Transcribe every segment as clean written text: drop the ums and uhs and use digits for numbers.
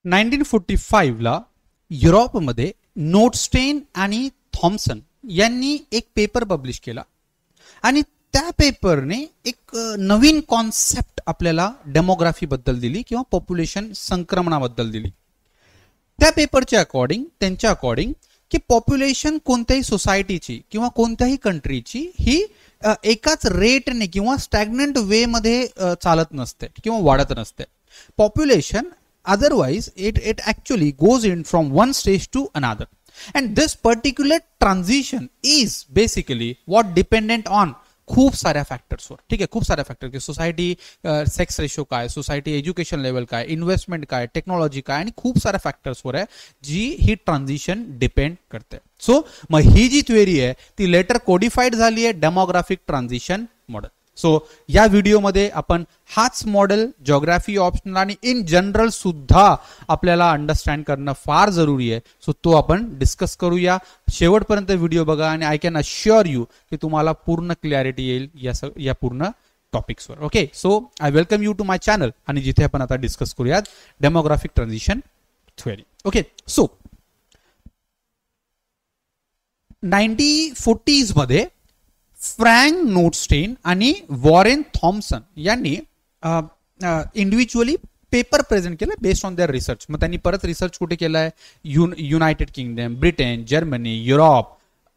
1945 ला युरोपमध्ये नोटस्टेन आणि थॉम्सन यांनी एक पेपर पब्लिश केला आणि त्या पेपरने एक नवीन कॉन्सेप्ट आपल्याला डेमोग्राफी बद्दल दिली किंवा पॉप्युलेशन संक्रमणाबद्दल दिली. त्या पेपरच्या त्यांच्या अकॉर्डिंग की पॉप्युलेशन कोणत्याही सोसायटीची किंवा कोणत्याही कंट्रीची ही एकाच रेटने किंवा स्टॅग्नंट वे मध्ये चालत नसते किंवा वाढत नसते. Population otherwise it actually goes in from one stage to another, and this particular transition is basically what dependent on खूप साऱ्या फॅक्टर्सवर. ठीक आहे, खूप साऱ्या फॅक्टर की सोसायटी सेक्स रेशो काय, सोसायटी एज्युकेशन लेवल काय, इन्व्हेस्टमेंट काय, टेक्नॉलॉजी काय आणि खूप साऱ्या फॅक्टर्सवर आहे जी ही ट्रान्झिशन डिपेंड करते. सो मग ही जी थ्योरी आहे ती लेटर कोडिफाईड झाली आहे डेमोग्राफिक ट्रान्झिशन मॉडेल. सो या व्हिडिओमध्ये आपण हाच मॉडेल जिओग्राफी ऑप्शनल आणि इन जनरल सुद्धा आपल्याला अंडरस्टँड करणं फार जरुरी आहे. सो तो आपण डिस्कस करूया. शेवटपर्यंत व्हिडिओ बघा आणि आय कॅन अश्युअर यू की तुम्हाला पूर्ण क्लॅरिटी येईल या पूर्ण टॉपिक्सवर. Okay, so I welcome you to my channel आणि जिथे आपण आता डिस्कस करूयात demographic transition theory. Okay, so 1940s मध्ये फ्रँक नोटस्टेन आणि वॉरेन थॉम्सन यांनी इंडिव्हिज्युअली पेपर प्रेझेंट केला बेस्ड ऑन देअर रिसर्च. मग त्यांनी परत रिसर्च कुठे केला आहे? United Kingdom, Britain, Germany, Europe,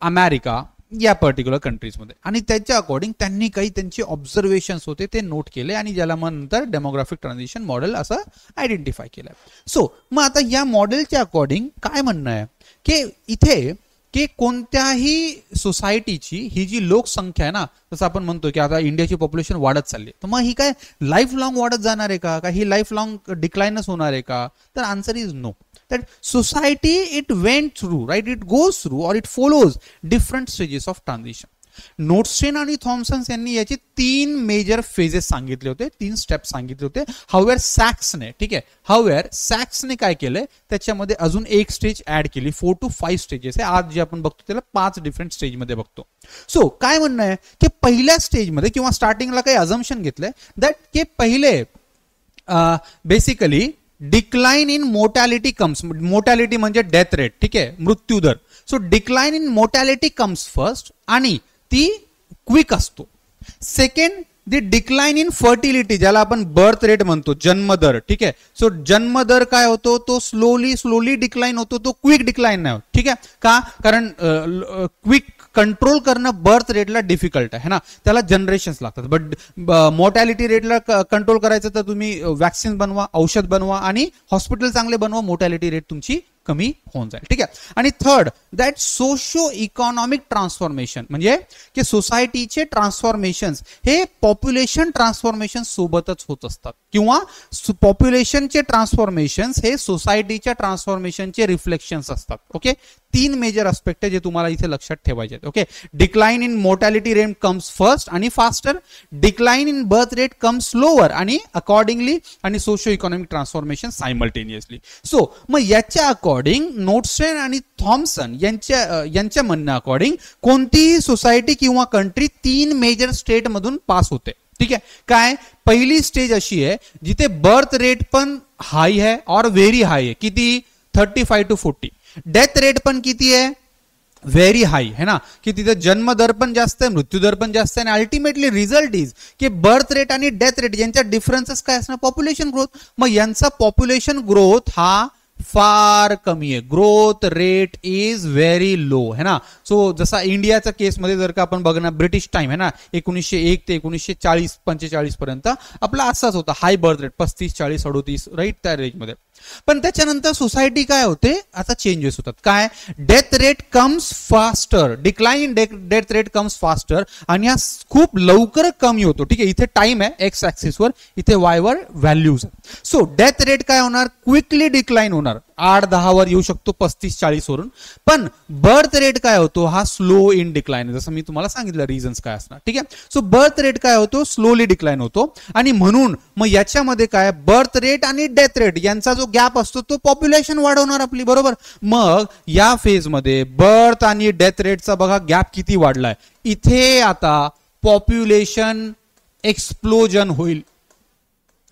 America या पर्टिक्युलर कंट्रीजमध्ये. आणि त्याच्या अकॉर्डिंग त्यांनी काही त्यांचे ऑब्झर्वेशन्स होते ते नोट केले आणि ज्याला मग नंतर डेमोग्राफिक ट्रान्झिशन मॉडेल असं आयडेंटिफाय केलं. सो मग आता या मॉडेलच्या अकॉर्डिंग काय म्हणणं आहे की इथे की कोणत्याही सोसायटीची ही जी लोकसंख्या आहे ना, जसं आपण म्हणतो की आता इंडियाची पॉप्युलेशन वाढत चालली, तर मग ही काय लाईफ लॉंग वाढत जाणार आहे का, ही लाईफ लॉंग डिक्लाइनच होणार आहे का? तर answer is no. That society it went through, right, it goes through और it follows different stages of transition. Notestein आणि थॉम्सन यांनी याचे 3 मेजर फेजेस सांगितले होते, 3 स्टेप सांगितले होते. हाऊएव्हर सॅक्सने, ठीक आहे, हाऊएव्हर सॅक्सने काय केलंय त्याच्यामध्ये अजून एक स्टेज ऍड केली. 4 to 5 स्टेजेस आहे. आज जे आपण बघतो त्याला 5 डिफरंट स्टेज मध्ये बघतो. सो काय म्हणणं आहे की पहिल्या स्टेजमध्ये किंवा स्टार्टिंगला काही अझम्पशन घेतलंय दॅट की पहिले basically decline in mortality comes. Mortality म्हणजे डेथ रेट, ठीक आहे, मृत्यूदर. So decline in mortality comes first आणि ती क्विक असतो. Second, the decline in fertility ज्याला आपण बर्थ रेट म्हणतो, जन्मदर, ठीक आहे. सो जन्मदर काय होतो तो स्लोली डिक्लाइन होतो, तो क्विक डिक्लाइन नाही होत. ठीक आहे, का? कारण क्विक कंट्रोल करणं बर्थ रेटला डिफिकल्ट आहे ना, त्याला जनरेशन्स लागतात. बट मोर्टॅलिटी रेटला कंट्रोल करायचं तर तुम्ही वॅक्सिन बनवा, औषध बनवा आणि हॉस्पिटल चांगले बनवा, मोर्टॅलिटी रेट तुमची कमी होऊन जाईल. ठीक आहे. आणि third, that socio economic transformation म्हणजे की सोसायटीचे ट्रान्सफॉर्मेशन हे पॉप्युलेशन ट्रान्सफॉर्मेशन सोबतच होत असतात किंवा पॉप्युलेशनचे ट्रान्सफॉर्मेशन हे सोसायटीच्या ट्रान्सफॉर्मेशनचे रिफ्लेक्शन्स असतात. ओके, 3 मेजर अस्पेक्ट जे तुम्हाला इथे लक्षात ठेवायचे आहेत. Okay, decline in mortality rate comes first आणि faster, decline in birth rate comes slower आणि अकॉर्डिंगली, आणि socio economic transformation simultaneously. So मग याच्या अकॉर्डिंग नोटस्टेन आणि थॉम्सन यांच्या म्हणणं अकॉर्डिंग कोणतीही सोसायटी किंवा कंट्री 3 मेजर स्टेट मधून पास होते. ठीक आहे, काय? पहिली स्टेज अशी आहे जिथे बर्थ रेट पण हाय आहे और व्हेरी हाय आहे. किती? 35 to 40. डेथ रेट पण किती आहे? व्हेरी हाय है ना, की तिथे जन्म दर पण जास्त आहे, मृत्यू दर पण जास्त आहे. आणि अल्टिमेटली रिझल्ट इज की बर्थ रेट आणि डेथ रेट यांच्या डिफरन्सेस काय असणार? Population growth. मग यांचा पॉप्युलेशन ग्रोथ हा फार कमी आहे. Growth rate is very low है ना. सो जसा इंडियाच्या केसमध्ये जर का आपण बघणार ब्रिटिश टाइम है ना, 1901 ते 1940-45 पर्यंत आपला असाच होता हाय बर्थ रेट, 35, 40, 38, राईट, त्या रेंजमध्ये. पण त्याच्यानंतर सोसायटी काय होते आता चेंजेस होतात. काय? Death rate comes faster, decline death rate comes faster आणि हा खूप लवकर कमी होतो. ठीक आहे, इथे टाइम आहे एक्स ऍक्सिस वर, इथे वाय वर व्हॅल्यूज. सो डेथ रेट काय होणार? क्विकली डिक्लाइन होणार, 8-10 वर येऊ शकतो 35-40 वरून. पण बर्थ रेट काय होतो? हा स्लो इन डिक्लाइन, जसं मी तुम्हाला सांगितलं रिझन्स काय असणार. ठीक आहे, सो बर्थ रेट काय होतो? स्लोली डिक्लाइन होतो. आणि म्हणून मग याच्यामध्ये काय बर्थ रेट आणि डेथ रेट यांचा जो गॅप असतो तो पॉप्युलेशन वाढवणार आपली, बरोबर. मग या फेज मध्ये बर्थ आणि डेथ रेटचा बघा गॅप किती वाढलाय. इथे आता पॉप्युलेशन एक्सप्लोजन होईल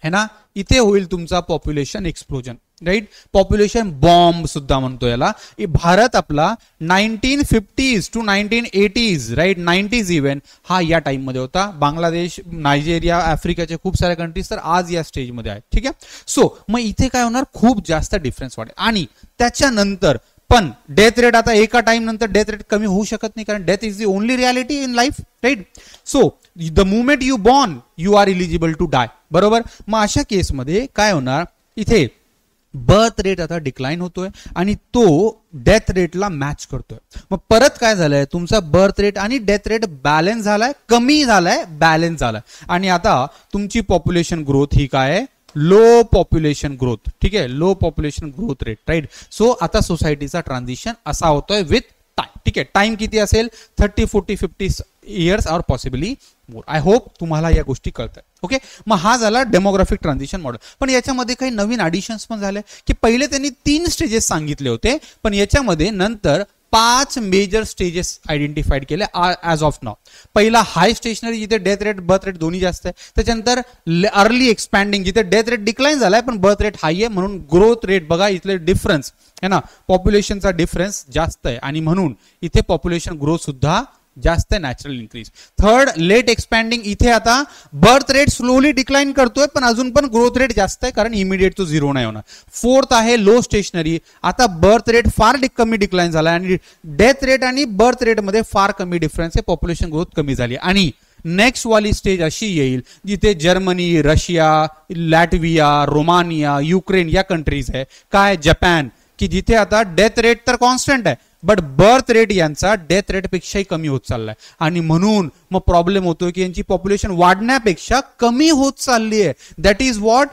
है ना, इथे होईल तुमचा population explosion. Right. Population bomb सुद्धा म्हणतो याला. भारत आपला 1950s to 1980s right 90s even हा या टाइम मध्ये होता. बांगलादेश, नायजेरिया, आफ्रिकाचे खूप सारे कंट्रीज तर आज या स्टेजमध्ये आहेत. ठीक आहे. सो मग इथे काय होणार, खूप जास्त डिफरन्स वाढेल. आणि त्याच्यानंतर पण डेथ रेट आता एका टाइम नंतर डेथ रेट कमी होऊ शकत नाही, कारण death is the only reality in life right. So the moment you born you are eligible to die. बरोबर. मग अशा केसमध्ये काय होणार, इथे बर्थ रेट आता डिक्लाइन होतोय आणि तो डेथ रेटला मॅच करतोय. मग परत काय झालंय, तुमचा बर्थ रेट आणि डेथ रेट बॅलन्स झालाय, कमी झालाय, बॅलन्स झालाय. आणि आता तुमची पॉप्युलेशन ग्रोथ ही काय आहे, लो पॉप्युलेशन ग्रोथ. ठीक आहे, low population growth rate right. So आता सोसायटीचा ट्रान्झिशन असा होतोय विथ टाइम. ठीक आहे, टाइम किती असेल, 30, 40, 50 इयर्स और पॉसिबली मोर. आय होप तुम्हाला या गोष्टी कळतात. ओके. मग हा झाला डेमोग्राफिक ट्रान्झिशन मॉडेल. पण याच्यामध्ये काही नवीन ॲडिशन्स पण झाले, की पहिले त्यांनी 3 स्टेजेस सांगितले होते, पण याच्यामध्ये नंतर 5 मेजर स्टेजेस आयडेंटिफाईड केले ॲज ऑफ नाव. पहिला हाय स्टेशनरी, जिथे डेथ रेट बर्थ रेट दोन्ही जास्त आहे. त्याच्यानंतर अर्ली एक्सपॅन्डिंग, जिथे डेथ रेट डिक्लाइन झालाय पण बर्थ रेट हाय आहे, म्हणून ग्रोथ रेट बघा इथले डिफरन्स है ना, पॉप्युलेशनचा डिफरन्स जास्त आहे आणि म्हणून इथे पॉप्युलेशन ग्रोथ सुद्धा जास्त आहे, नॅचरल इन्क्रीज. थर्ड लेट एक्सपॅन्डिंग, इथे आता बर्थ रेट स्लोली डिक्लाइन करतोय पण अजून पण ग्रोथ रेट जास्त आहे, कारण इमिडिएट तो झिरो नाही होणार. फोर्थ आहे लो स्टेशनरी, आता बर्थ रेट फार कमी डिक्लाइन झाला आणि डेथ रेट आणि बर्थ रेट मध्ये फार कमी डिफरन्स आहे, पॉप्युलेशन ग्रोथ कमी झाली. आणि नेक्स्ट वाली स्टेज अशी येईल जिथे Germany, Russia, Latvia, Romania, Ukraine या कंट्रीज आहे, काय जपान, की जिथे आता डेथ रेट तर कॉन्स्टंट आहे बट बर्थ रेट यांचा डेथ रेट पेक्षाही कमी होत चाललाय. आणि म्हणून मग प्रॉब्लेम होतोय की यांची पॉप्युलेशन वाढण्यापेक्षा कमी होत चालली आहे. That is what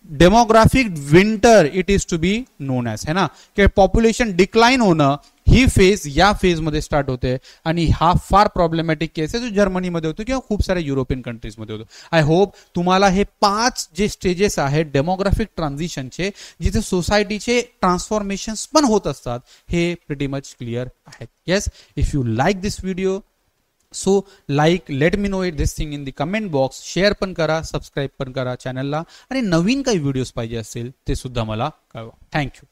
demographic winter it is to be known as, है ना, की पॉप्युलेशन डिक्लाइन होणं ही फेज या फेज मध्ये स्टार्ट होते. आणि हा फार प्रॉब्लेमॅटिक केस आहे जो जर्मनीमध्ये होतो किंवा खूप साऱ्या युरोपियन कंट्रीजमध्ये होतो. आय होप तुम्हाला हे 5 जे स्टेजेस आहेत डेमोग्राफिक ट्रान्झिशनचे, जिथे सोसायटीचे ट्रान्सफॉर्मेशन्स पण होत असतात, हे प्रिटी मच क्लिअर आहेत. Yes, if you like this video so like, let me know it this thing in the comment box. Share पण करा, सबस्क्राईब पण करा चॅनलला, आणि नवीन काही व्हिडिओज पाहिजे असतील ते सुद्धा मला कळवा. थँक्यू.